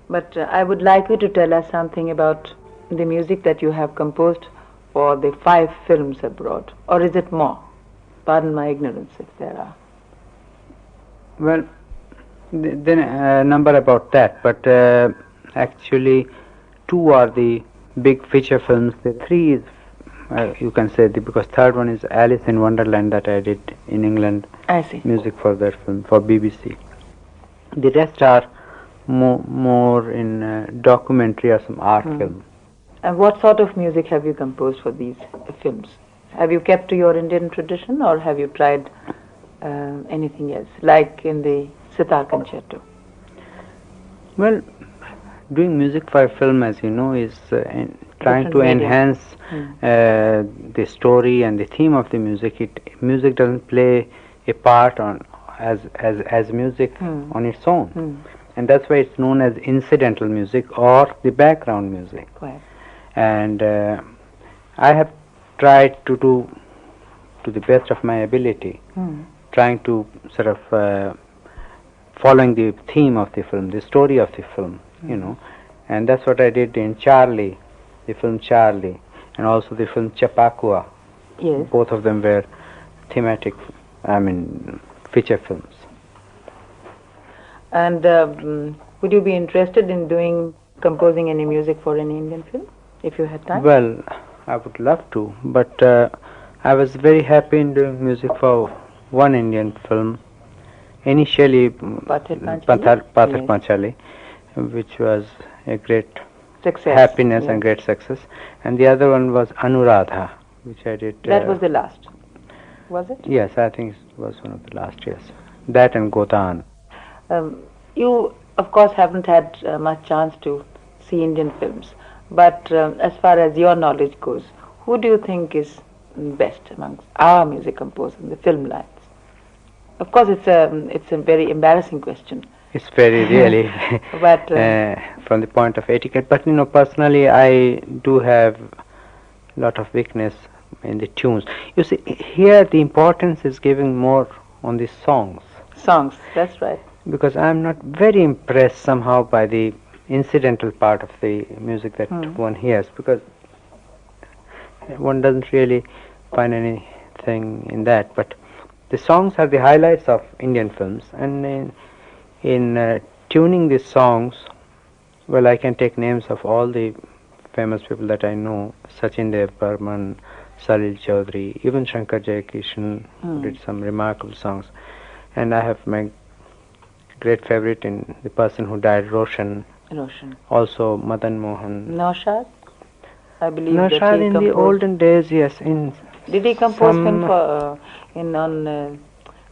But I would like you to tell us something about the music that you have composed for the 5 films abroad. Or is it more? Pardon my ignorance if there are. Well, then a number about that, but actually 2 are the big feature films. The 3 is, you can say, because third one is Alice in Wonderland that I did in England. I see. Music for that film, for BBC. The rest are more in documentary or some art film. And what sort of music have you composed for these films? Have you kept to your Indian tradition or have you tried anything else, like in the Sitar Concerto? Well, doing music for a film, as you know, is trying Different to medium. enhance the story and the theme of the music. Music doesn't play a part on as music on its own, and that's why it's known as incidental music or the background music. Right. And I have tried to do to the best of my ability, trying to sort of following the theme of the film, the story of the film, you know, and that's what I did in Charlie, the film Charlie, and also the film Chapakua. Yes. Both of them were thematic, feature films. And would you be interested in composing any music for an Indian film, if you had time? Well, I would love to, but I was very happy in doing music for one Indian film. Initially, Pathar Panchali, which was a great Success. happiness Yes. and great success, and the other one was Anuradha, which I did. That was the last, was it? Yes, I think it was one of the last years. That and Godan. You, of course, haven't had much chance to see Indian films, but as far as your knowledge goes, who do you think is best amongst our music composers in the film lines? Of course, it's a very embarrassing question. It's very really But from the point of etiquette. But personally, I do have a lot of weakness in the tunes. You see, here the importance is giving more on the songs. songs, that's right. Because I'm not very impressed somehow by the incidental part of the music that one hears, because one doesn't really find anything in that. But the songs are the highlights of Indian films, and in tuning these songs, well, I can take names of all the famous people that I know: Sachin Dev Burman, Salil Chaudhary, even Shankar Jaikishan did some remarkable songs. And I have my great favorite in the person who died, Roshan. Also Madan Mohan. Naushad, I believe Naushad that he in the composed. olden days, yes. Did he compose some film for on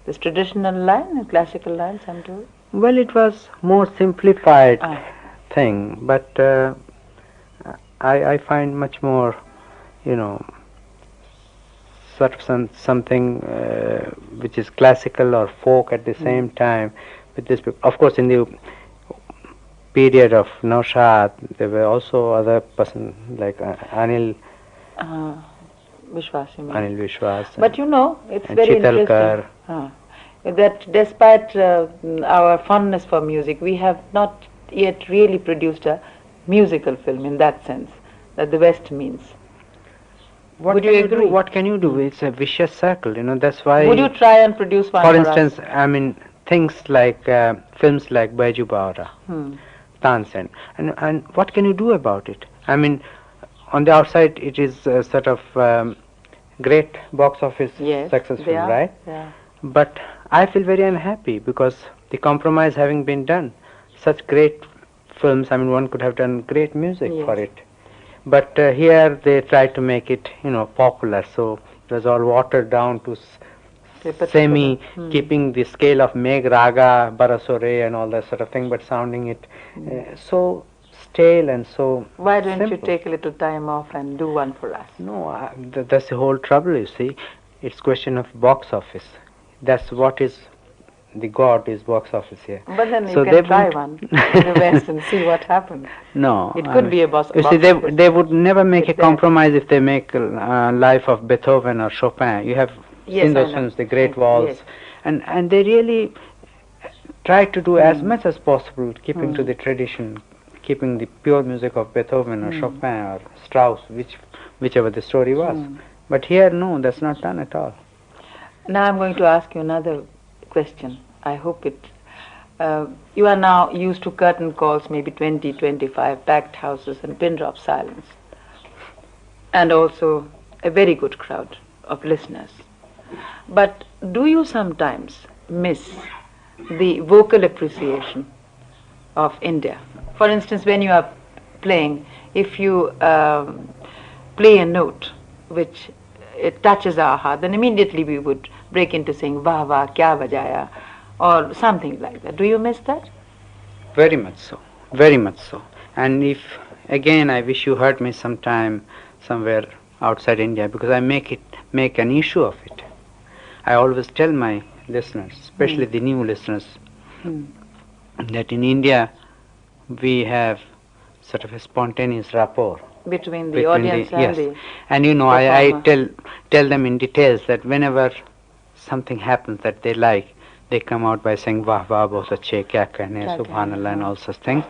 this traditional line, classical lines? I'm told. Well, it was more simplified thing, but I find much more, sort of something which is classical or folk at the same time. With this, of course, in the period of Naushad, there were also other persons like Anil Vishwas, you mean. Anil Vishwas. But it's and very Chitalkar. interesting that despite our fondness for music, we have not yet really produced a musical film in that sense that the West means. Would you agree? What can you do? It's a vicious circle, that's why... Would you try and produce one for for instance, us? Things like films like Baiju Baura, Tansen, and what can you do about it? On the outside it is sort of great box office successful, right? Yeah. But I feel very unhappy because the compromise having been done, such great films, one could have done great music for it. But here they tried to make it, popular, so it was all watered down to semi, keeping the scale of Megh Raga, Barasore and all that sort of thing, but sounding it so stale and so Why don't simple. you take a little time off and do one for us? No, that's the whole trouble, you see. It's question of box office. That's what is the god is box office here. But then So you they can try won't- one in the West and see what happens. No, It could be a box You see, office. they would never make a It's there. compromise if they make life of Beethoven or Chopin. You have seen I those know. films, the Great Yes, Waltz, yes. and they really try to do as much as possible, keeping to the tradition, keeping the pure music of Beethoven or Chopin or Strauss, whichever the story was. But here, no, that's not done at all. Now I'm going to ask you another question. I hope it. You are now used to curtain calls, maybe 20, 25, packed houses and pin drop silence, and also a very good crowd of listeners. But do you sometimes miss the vocal appreciation of India? For instance, when you are playing, if you play a note which it touches our heart, then immediately we would break into saying "Wah wah, kya bajaya," or something like that. Do you miss that? Very much so, very much so. And if again, I wish you heard me sometime somewhere outside India, because I make an issue of it. I always tell my listeners, especially the new listeners, that in India we have sort of a spontaneous rapport Between the audience and yes. the And I performer. tell them in details that whenever something happens that they like, they come out by saying wah wah bahut achhe, kya kehne, Kya subhanallah, kehne, and all such things,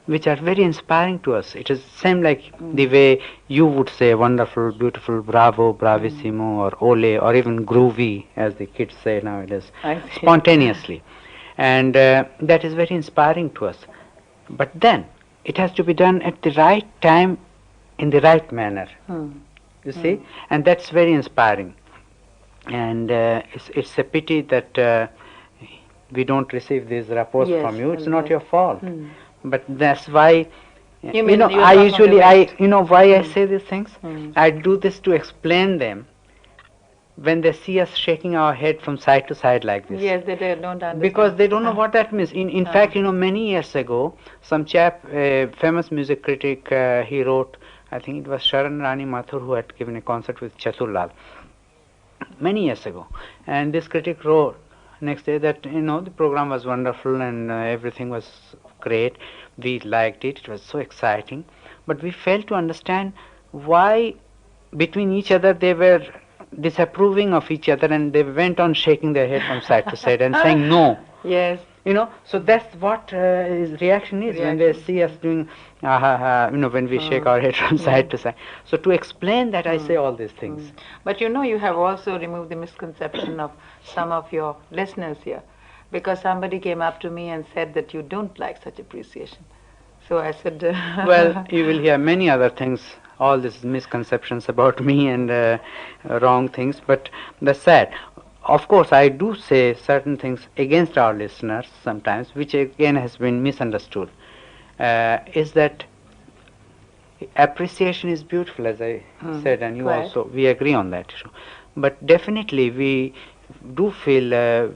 which are very inspiring to us. It is same like the way you would say wonderful, beautiful, bravo, bravissimo, or ole, or even groovy, as the kids say nowadays, I see. spontaneously. And that is very inspiring to us. But then it has to be done at the right time, in the right manner. You see, and that's very inspiring. And it's a pity that we don't receive these reports Yes, from you. It's and not yes. your fault. But that's why You mean you're I not usually motivated. why I say these things. I do this to explain them when they see us shaking our head from side to side like this. Yes, they don't understand. Because they don't know what that means. In fact, many years ago, some chap, a famous music critic, he wrote, I think it was Sharan Rani Mathur, who had given a concert with Chaturlal many years ago. And this critic wrote next day that, the program was wonderful and everything was great. We liked it. It was so exciting. But we failed to understand why between each other they were disapproving of each other, and they went on shaking their head from side to side and saying no. Yes. So that's what his reaction is when they see us doing, when we shake our head from side to side. So to explain that, I say all these things. But you have also removed the misconception of some of your listeners here, because somebody came up to me and said that you don't like such appreciation. So I said, Well, you will hear many other things, all these misconceptions about me and wrong things, but that's sad. Of course, I do say certain things against our listeners sometimes, which again has been misunderstood. Is that appreciation is beautiful, as I said, and you Right. also, we agree on that issue. But definitely we do feel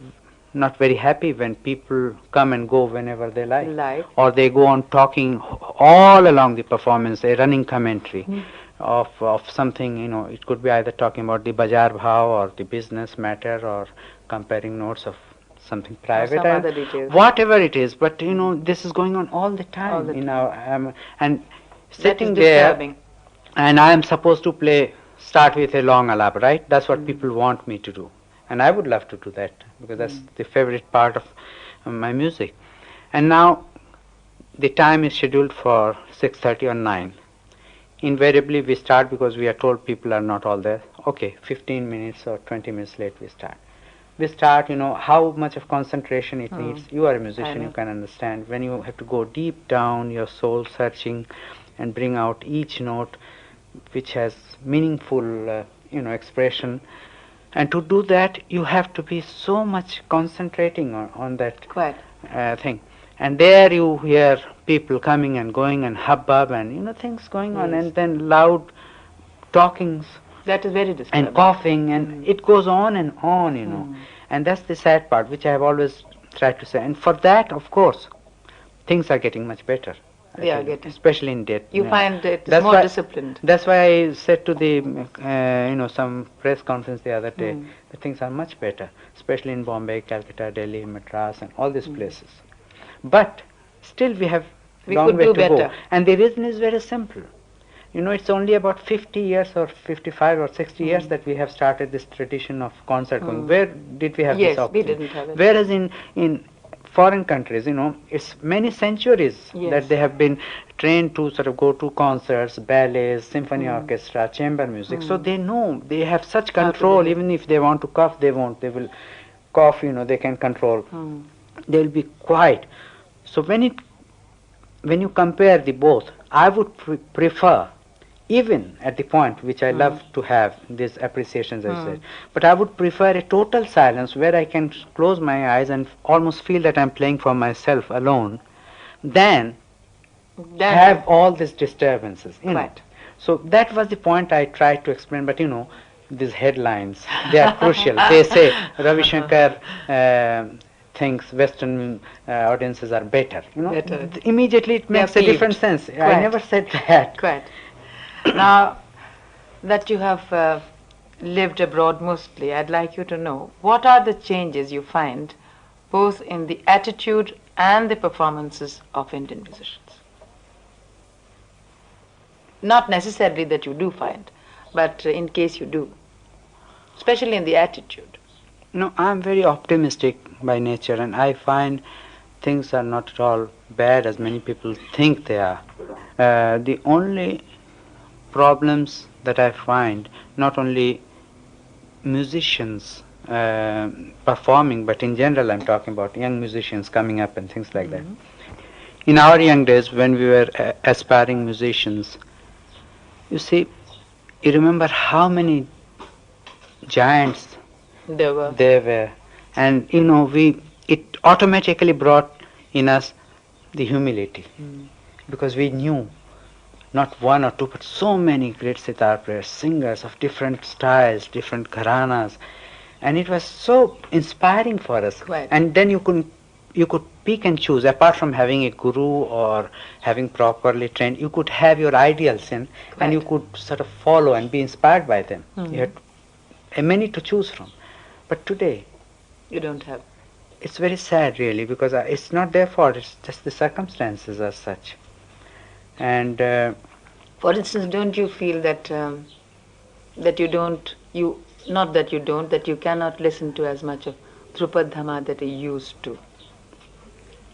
not very happy when people come and go whenever they like. Or they go on talking all along the performance, a running commentary of something, it could be either talking about the bazaar bhav or the business matter or comparing notes of something private, some other details. whatever it is. But this is going on all the time All the in our and That sitting is there, disturbing. and I am supposed to start with a long alap, right? That's what people want me to do, and I would love to do that because that's the favorite part of my music. And now the time is scheduled for 6:30 or 9. Invariably we start because we are told people are not all there. Okay, 15 minutes or 20 minutes late we start. We start, how much of concentration it needs. You are a musician, you can understand. When you have to go deep down, your soul searching and bring out each note which has meaningful, expression. And to do that, you have to be so much concentrating on that Quite. thing. And there you hear people coming and going and hubbub and things going on, and then loud talkings That is very disturbing. and coughing, and it goes on and on. And that's the sad part, which I have always tried to say. And for that, of course, things are getting much better. They are getting. Especially in depth. You find it That's more why- disciplined. That's why I said to the, some press conference the other day, that things are much better, especially in Bombay, Calcutta, Delhi, Madras, and all these places. But still we have We long could way do to better. go. And the reason is very simple. It's only about 50 years or 55 or 60 years that we have started this tradition of concert going. Where did we have Yes, this we opportunity? didn't have it. Whereas in foreign countries, it's many centuries Yes. that they have been trained to sort of go to concerts, ballets, symphony orchestra, chamber music. So they know, they have such How to control. behave. Even if they want to cough, they won't. They will cough. They can control. They will be quiet. So when you compare the both, I would prefer, even at the point which I love to have these appreciations, I said, but I would prefer a total silence where I can close my eyes and almost feel that I'm playing for myself alone, than have all these disturbances in Right. it. So that was the point I tried to explain, but these headlines, they are crucial. They say Ravi Shankar thinks Western audiences are better. Better. Immediately it They are makes a different peeved. sense. I Quite. never said that. Quite. Now that you have lived abroad mostly, I'd like you to know what are the changes you find both in the attitude and the performances of Indian musicians. Not necessarily that you do find, but in case you do, especially in the attitude. No, I'm very optimistic by nature, and I find things are not at all bad as many people think they are. The only problems that I find, not only musicians performing, but in general, I'm talking about young musicians coming up and things like that. In our young days, when we were aspiring musicians, you see, you remember how many giants There were. there were, and it automatically brought in us the humility, because we knew not one or two, but so many great sitar players, singers of different styles, different gharanas, and it was so inspiring for us. Quite. And then you could pick and choose. Apart from having a guru or having properly trained, you could have your ideals in, and you could sort of follow and be inspired by them. You had many to choose from. But today, You don't have. it's very sad, really, because it's not their fault. It's just the circumstances as such. And For instance, don't you feel that that you don't, not that you don't, that you cannot listen to as much of Drupad Dhama that you used to?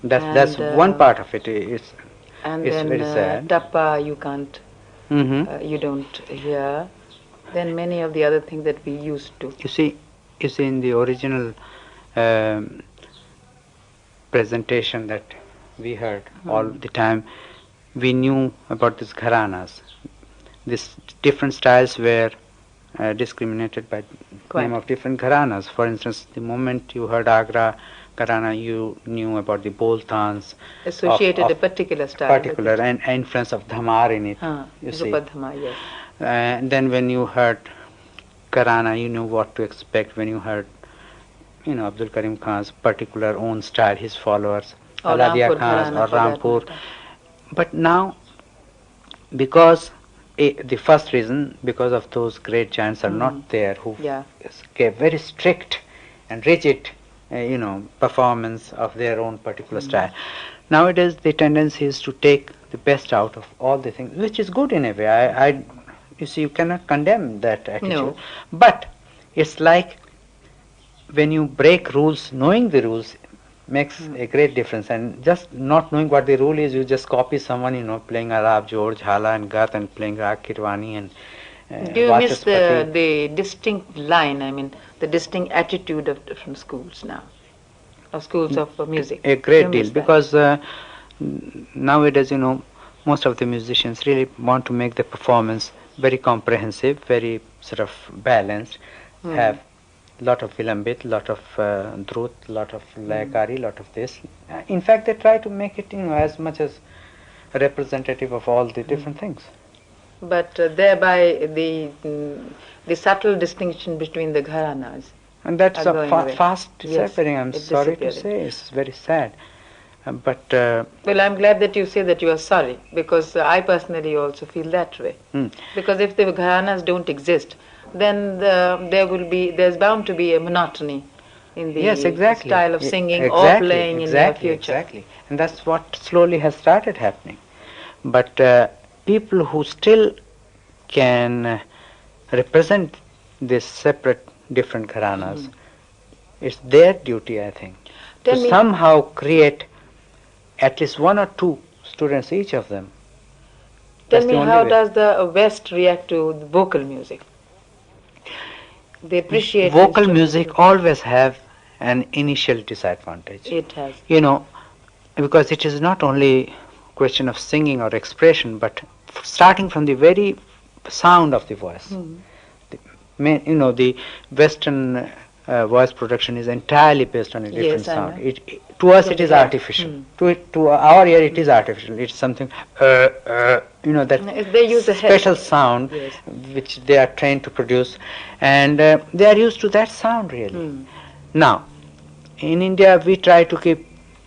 that's And, one part of it. It's And It's then very sad. Tappa you can't, mhm. you don't hear. Then many of the other things that we used to. You see, in the original presentation that we heard all the time, we knew about these gharanas. These different styles were discriminated by name of different gharanas. For instance, the moment you heard Agra gharana, you knew about the boltans, Associated of a particular style. with particular it. and influence of dhamar in it. You see. Drupad Dhama, yes. And then when you heard Karana, you knew what to expect. When you heard, Abdul Karim Khan's particular own style, his followers, Or Aladia Rampur Khan's Gharana or for that Rampur. matter. But now, because the first reason, because of those great giants are not there who Yeah. gave very strict and rigid, performance of their own particular style. Nowadays, the tendency is to take the best out of all the things, which is good in a way. You see, you cannot condemn that attitude. No. But it's like when you break rules, knowing the rules makes a great difference. And just not knowing what the rule is, you just copy someone, playing Arab, George, Hala and Gat and playing Rag Kirwani and Do you miss Vachaspati. the distinct line, the distinct attitude of different schools now? Or schools of music? A Do great you deal, miss that? because nowadays, most of the musicians really want to make the performance very comprehensive, very sort of balanced, have lot of vilambit, lot of drut, lot of layakari, lot of this. In fact, they try to make it, as much as representative of all the different things. But thereby the subtle distinction between the gharanas. And that's Are going away. fast Yes, disappearing. I'm it's sorry to disappearing. say, it's very sad. But Well, I'm glad that you say that you are sorry, because I personally also feel that way. Because if the gharanas don't exist, then there's bound to be a monotony in the yes, exactly. style of singing or Exactly, playing exactly, in the future. Exactly, and that's what slowly has started happening. But people who still can represent these separate, different gharanas, it's their duty, I think. Tell to me- somehow create at least one or two students, each of them. Tell That's me, the only how way. does the West react to the vocal music? They appreciate Vocal instrumental music always have an initial disadvantage. It has. You know, because it is not only question of singing or expression, but starting from the very sound of the voice. The the Western voice production is entirely based on a different Yes, I sound. know. To us, From it the is head. artificial. To our ear, it is artificial. It's something, that They use the head. special sound Yes. which they are trained to produce, and they are used to that sound really. Now, in India, we try to keep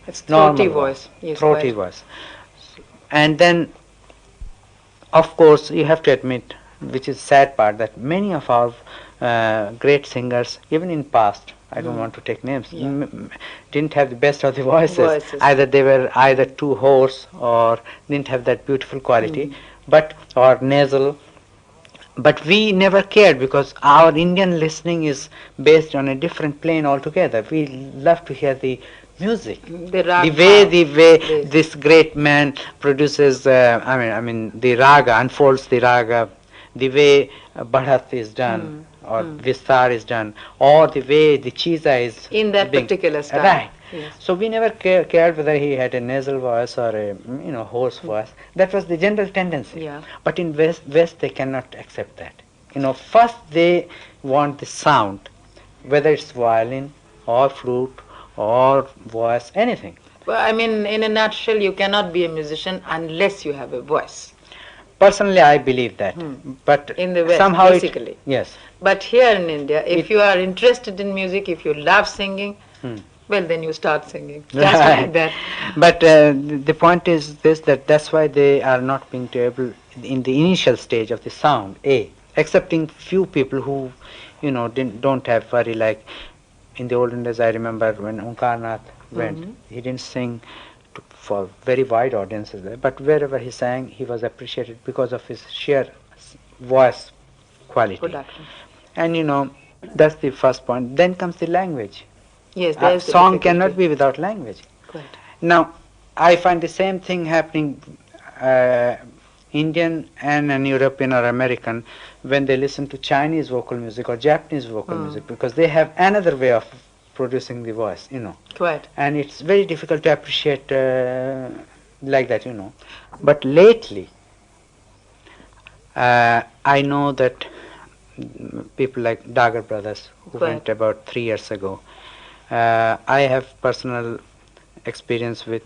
It's normal throaty voice. Yes, throaty quite. voice, and then, of course, you have to admit, which is sad part, that many of our great singers, even in past, I don't want to take names, didn't have the best of the voices. Either they were either too hoarse or didn't have that beautiful quality, or nasal. But we never cared because our Indian listening is based on a different plane altogether. We love to hear the music, The the way Yes. this great man produces. I mean, the raga unfolds the raga, the way Bharat is done or Vistar is done, or the way the Chisa is In that being- particular style. Right. Yes. So we never cared whether he had a nasal voice or a hoarse voice. That was the general tendency. Yeah. But in West they cannot accept that. First they want the sound, whether it's violin or flute or voice, anything. Well, I mean, in a nutshell, you cannot be a musician unless you have a voice. Personally, I believe that. But In the West, somehow basically. Yes. But here in India, if you are interested in music, if you love singing, well, then you start singing. Just like that. But the point is this, that's why they are not being able in the initial stage of the sound, excepting few people who, don't have very, like, in the olden days, I remember when Nath went, he didn't sing for very wide audiences there, but wherever he sang, he was appreciated because of his sheer voice quality. Production. And that's the first point. Then comes the language. Yes, A there's the song difficulty. cannot be without language. Quite. Now, I find the same thing happening Indian and an European or American when they listen to Chinese vocal music or Japanese vocal music, because they have another way of producing the voice, Quite. and it's very difficult to appreciate like that. But lately, I know that people like Dagger brothers, who Right. went about 3 years ago. I have personal experience with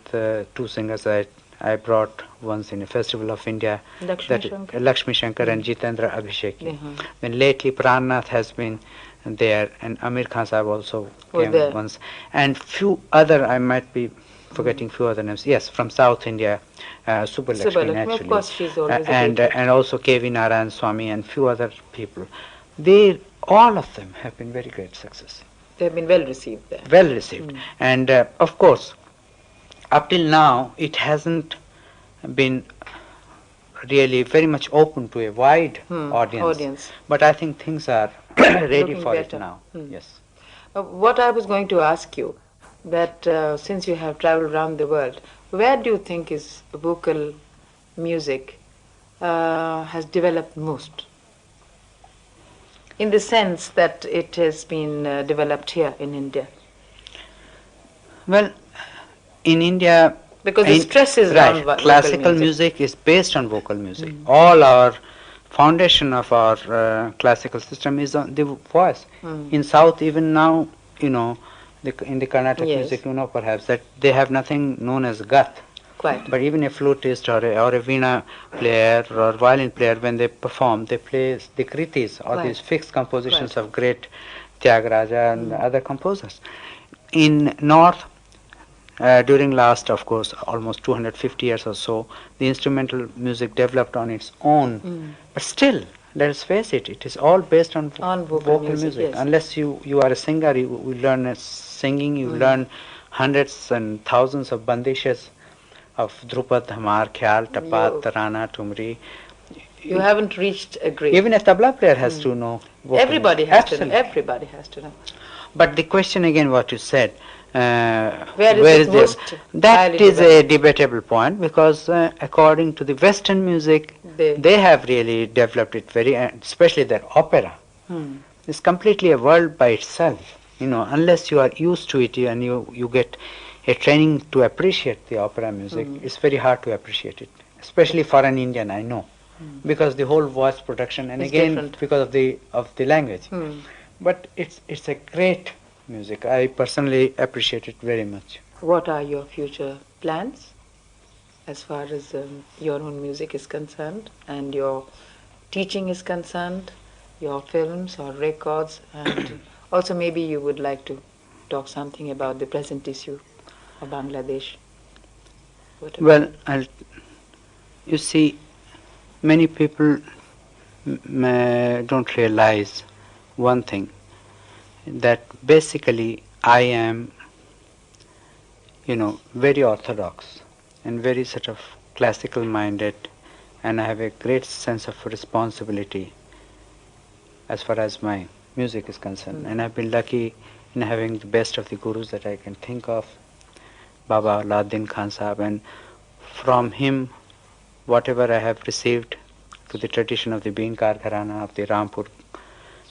two singers that I brought once in a festival of India, Lakshmi that Shankar. Lakshmi Shankar and Jitendra Abhisheki. Mhm. Then lately Prannath has been there, and Amir Khan Sahib also Was came there. once, and few other, I might be forgetting few other names. Yes, from South India, Subbalakshmi Subbalakshmi, naturally, of course, she's always a and great hit. and also K.V. Narayan Swami and few other people. They, all of them, have been very great success, They have been well received there. well received, and of course, up till now it hasn't been really very much open to a wide audience. But I think things are ready Looking for better. it now. Yes. What I was going to ask you, that since you have traveled around the world, where do you think is vocal music has developed most? In the sense that it has been developed here in India. Well, in India, Because the stress is right, on vocal classical music. music is based on vocal music. All our foundation of our classical system is on the voice. In South, even now, in the Carnatic Yes. music, perhaps that they have nothing known as gath. Quite. But even a flutist or a veena player or violin player, when they perform, they play the kritis or Right. these fixed compositions of great Tyagaraja and other composers. In North, during last, of course, almost 250 years or so, the instrumental music developed on its own. But still, let us face it, it is all based on, vocal music, yes. Unless you are a singer, you learn singing, you learn hundreds and thousands of bandishes of Drupad, Hamar, Khyal, Tapat, Tarana, Tumri. You haven't reached a grade. Even a tabla player has to know vocal Everybody music. has to know. Absolutely. Everybody has to know. But the question again, what you said, Where is where it is most that highly is a developed? debatable point, because according to the Western music, They- they have really developed it very, especially their opera. Hmm. It's completely a world by itself. Unless you are used to it and you get a training to appreciate the opera music, it's very hard to appreciate it, especially for an Indian, I know, because the whole voice production, and It's again different. because of the language. Hmm. But it's a great music. I personally appreciate it very much. What are your future plans as far as your own music is concerned and your teaching is concerned, your films or records, and also maybe you would like to talk something about the present issue of Bangladesh? Whatever. Well, you see, many people don't realize one thing, that basically I am, very orthodox and very sort of classical minded, and I have a great sense of responsibility as far as my music is concerned. And I've been lucky in having the best of the gurus that I can think of, Baba Aladdin Khan Sahab, and from him, whatever I have received to the tradition of the Beenkar Gharana, of the Rampur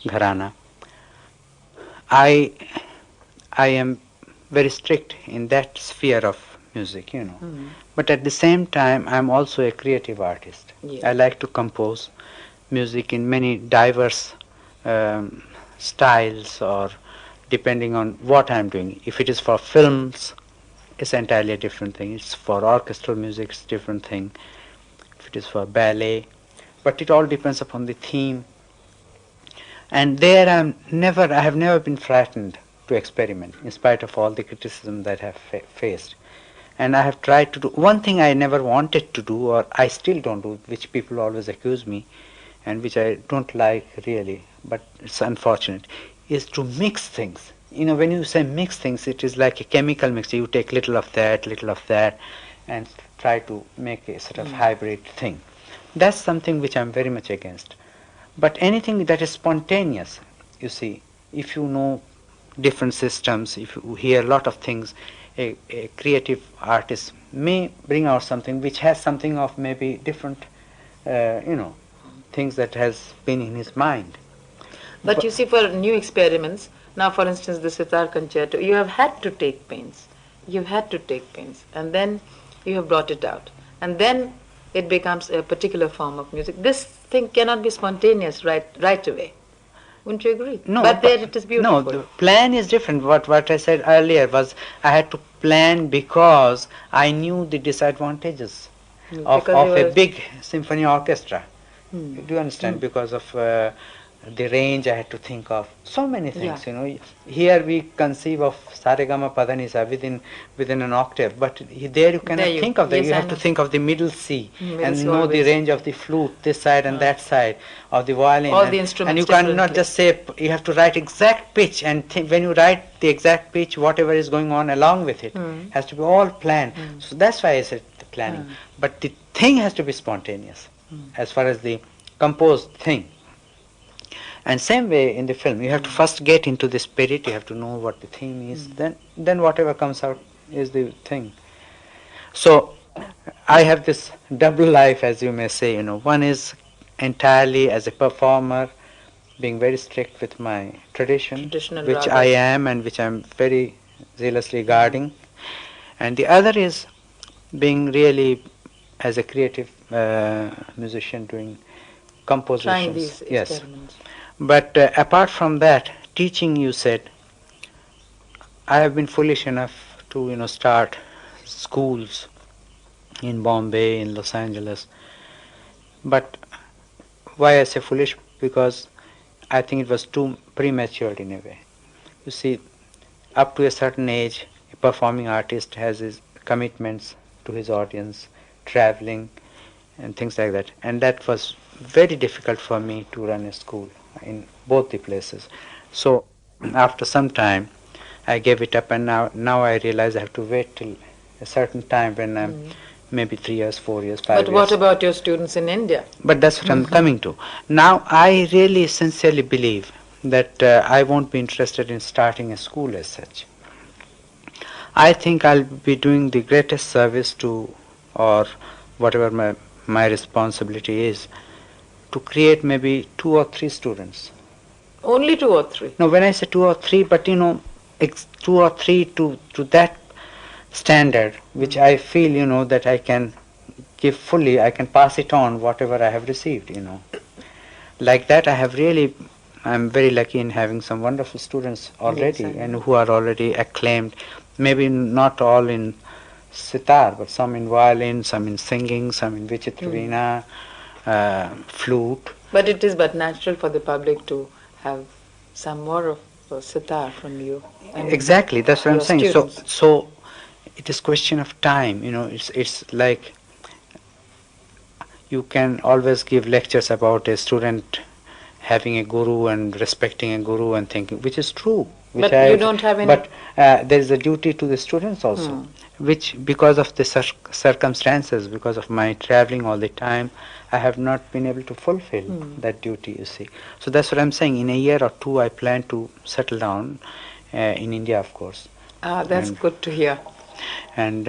Gharana, I am very strict in that sphere of music. But at the same time, I'm also a creative artist. Yeah. I like to compose music in many diverse styles, or depending on what I'm doing. If it is for films, it's entirely a different thing. It's for orchestral music, it's a different thing. If it is for ballet, but it all depends upon the theme. And there I have never been frightened to experiment, in spite of all the criticism that I have faced. And I have tried to do one thing I never wanted to do, or I still don't do, which people always accuse me, and which I don't like really, but it's unfortunate, is to mix things. When you say mix things, it is like a chemical mixture. You take little of that, and try to make a sort of hybrid thing. That's something which I'm very much against. But anything that is spontaneous, you see, if you know different systems, if you hear a lot of things, a creative artist may bring out something which has something of maybe different, things that has been in his mind. But you see, for new experiments, now for instance, the sitar concerto, you have had to take pains. You've had to take pains, and then you have brought it out, and then it becomes a particular form of music. This thing cannot be spontaneous right away. Wouldn't you agree? No, but there it is beautiful. No, the plan is different. What I said earlier was I had to plan because I knew the disadvantages of a big symphony orchestra. Do you understand? Because of the range I had to think of. So many things, Here we conceive of Saregama Padanisa within an octave, but there you cannot think of that. Yes, you have to think of the middle C and know the range of the flute, this side and that side, of the violin. All the instruments. And you cannot just say, you have to write exact pitch, and when you write the exact pitch, whatever is going on along with it has to be all planned. So that's why I said the planning. But the thing has to be spontaneous as far as the composed thing. And same way in the film, you have to first get into the spirit, you have to know what the theme is, then whatever comes out is the thing. So I have this double life, as you may say. One is entirely as a performer, being very strict with my tradition, which I am and which I'm very zealously guarding. And the other is being really as a creative musician, doing compositions. Trying these experiments. Yes. But apart from that, teaching, you said, I have been foolish enough to start schools in Bombay, in Los Angeles. But why I say foolish? Because I think it was too premature in a way. You see, up to a certain age, a performing artist has his commitments to his audience, traveling and things like that. And that was very difficult for me to run a school in both the places. So after some time, I gave it up, and now I realize I have to wait till a certain time when I'm maybe 3 years, 4 years, 5 years. But what about your students in India? But that's what I'm coming to. Now I really sincerely believe that I won't be interested in starting a school as such. I think I'll be doing the greatest service to, or whatever my responsibility is, to create maybe 2 or 3 students. Only 2 or 3? Now, when I say 2 or 3, but 2 or 3 to that standard, which I feel, that I can give fully, I can pass it on whatever I have received. Like that, I'm very lucky in having some wonderful students already, Yes, I and know. who are already acclaimed. Maybe not all in sitar, but some in violin, some in singing, some in vichitraveena, flute. But it is but natural for the public to have some more of sitar from you. I mean, Exactly, that's what I'm your saying. So, students. so it is question of time. It's like you can always give lectures about a student having a guru and respecting a guru and thinking, which is true. But you don't have any. But there is a duty to the students also, which because of the circumstances, because of my traveling all the time, I have not been able to fulfill that duty. You see, so that's what I'm saying. In a year or two, I plan to settle down in India, of course. That's And- good to hear. and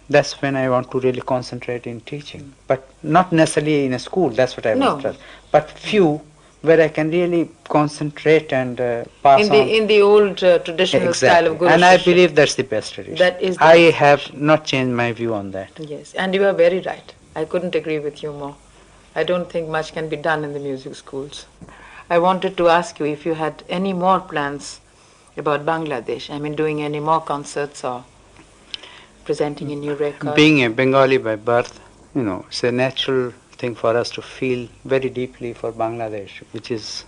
that's when I want to really concentrate in teaching, but not necessarily in a school. That's what I No. was stressed. But few where I can really concentrate and pass In the on. in the old traditional style of guru And I shishya. believe that's the best tradition. That is the I best have tradition. not changed my view on that. Yes, and you are very right. I couldn't agree with you more. I don't think much can be done in the music schools. I wanted to ask you if you had any more plans about Bangladesh. I mean, doing any more concerts or presenting a new record. Being a Bengali by birth, it's a natural thing for us to feel very deeply for Bangladesh, which is,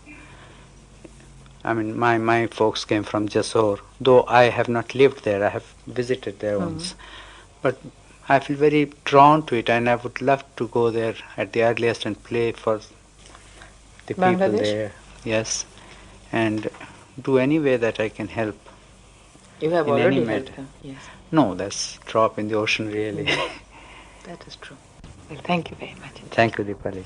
I mean, my folks came from Jasor, though I have not lived there. I have visited there once, but I feel very drawn to it, and I would love to go there at the earliest and play for the people Bangladesh? there. Yes, and do any way that I can help. You have in any already matter. helped them. Yes, No, that's drop in the ocean, really. that is true. Well, thank you very much. Thank you, Deepali.